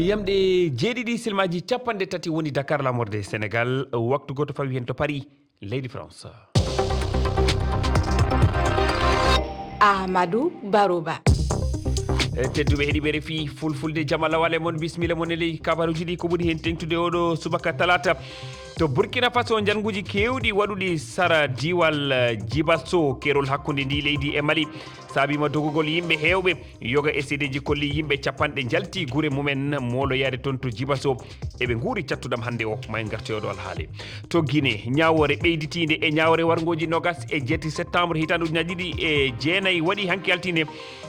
yamɗe jeeɗiɗi silmaji capanɗe tati woni Dakar lamorde Sénégal waktu goto fawi hen to Paris leydi France. Amadou Barouba. tedduɓe heeɗiɓe refi fulfulde jamala wale mon bisimilla mon ley kabaruji ɗi ko ɓuri hen tengtude oɗo subaka talata to Burkina Faso janguji kewɗi waɗuɗi sara diwal Djibasso kerol hakkude ndi leydi e Mali saabima dogugol yimɓe hewɓe yoga e seedeji kolli yimɓe capanɗe jalti guure mumen moloyade toon to Djibasso eɓe guuri cattuɗam hande o may garte oɗo alhaali to Guinée ñawore ɓeyditide e ñawore wargoji nogas e 7 septembre hitande ujunaji ɗiɗi e jeenayyi waɗi hanki altine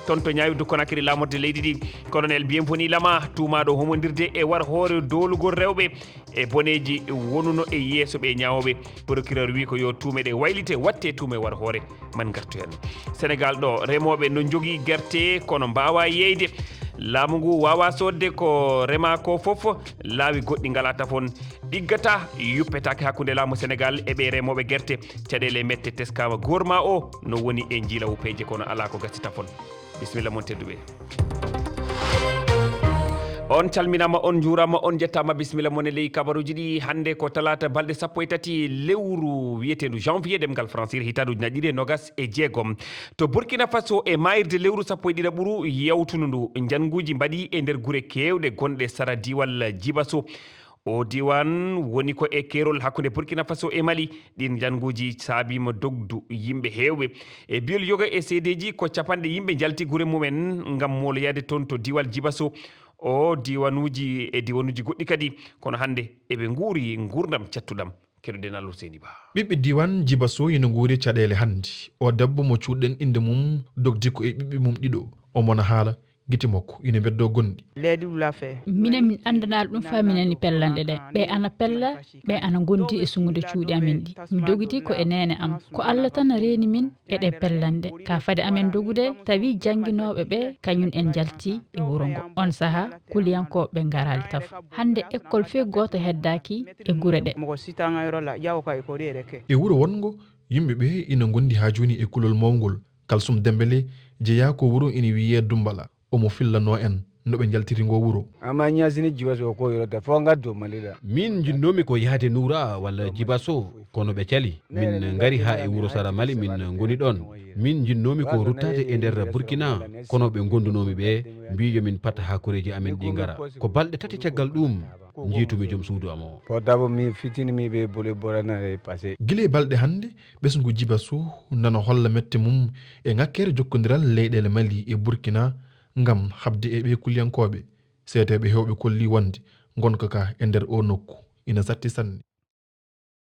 toon to ñawirde Conakry lamorde leydi ɗi colonel Bienvenu Lama tumaɗo homodirde e war hoore dolugol rewɓe e boneji wonuno e yeeso ɓe ñawoɓe procureur wi ko yo tumeɗe waylite watte tume war hoore man gartu hen Sénégal ɗo remoɓe no jogui guerte kono mbawa yeyde laamu ngu wawa sodde ko rema ko foof laawi goɗɗi ngala tafon ɗiggata yuppetake hakkude laamu Sénégal e ɓe remoɓe guerte caɗele mette teskama gorma o no woni e jiilawu peeje kono ala ko gasi tafon bisimilla mon tedduɓe on calminama on juurama on jettama bisimilla mon e ley kabaruji ɗi hande ko talata balɗe 13 lewru wiyetedu janvier ɗemgal français hitande ujunaje ɗiɗi e nogas e jeegom to Burkina Faso e mayirde lewru 11 ɓuuru yawtuno ndu janguji mbaɗi e nder guure kewɗe gonɗe sara diwal Djibasso o diwan woni ko e kerol hakkude Burkina Faso e Mali ɗin janguji saabima dogdu yimɓe hewɓe e biyol yoga e seedeji ko capanɗe yimɓe jalti guure mumen ngam moloyade toon to diwal Djibasso o diwanuji e diwanuji goɗɗi kadi kono hande eɓe guuri gurdam cattuɗam keɗoɗen Allah Seyni Ba ɓiɓɓe diwan Djibasso ina guuri caɗele hande o debbo mo cuuɗɗen inde mum dogdi ko e ɓiɓɓe mum ɗiɗo omona haala guite makko ina beddo gonɗi minen min andanaɗo ɗum faminani pellande ɗe ɓe ana pella ɓe ana gondi e sungude cuuɗi amen ɗi mi dogiti ko e nene am ko Allah tan reeni min eɗe pellande ka fade amen dogude tawi jangguinoɓe ɓe kañum en jalti e wuuro ngo on saaha kuliyankoɓe garali taf hande école fe goto heddaki e guure ɗe e wuuro wongo yimɓeɓe ina gondi ha joni e kulol mawgol Kalsum Dembélé jeeya ko wuuro ina wiye Dumbala omo fillano en noɓe jaltiri ngo wuuro min jinnomi ko yahde Noura walla Djibasso kono ɓe cali min gari ha e wuuro Sara Mali min goni ɗon min jinnomi ko ruttade e nder Burkina kono ɓe gondunomi ɓe mbijo min patta ha koreji amen ɗi gara ko balɗe tati caggal ɗum jiitumi joom suudu am o guila e balɗe hande ɓesgu Djibasso nana holla mette mum e ngakkere jokkodiral leyɗele Mali e Burkina ngam habde e ɓe kulyankoɓe seedeɓe hewɓe kolli wonde gonka ka e nder o nokku ina satti sanne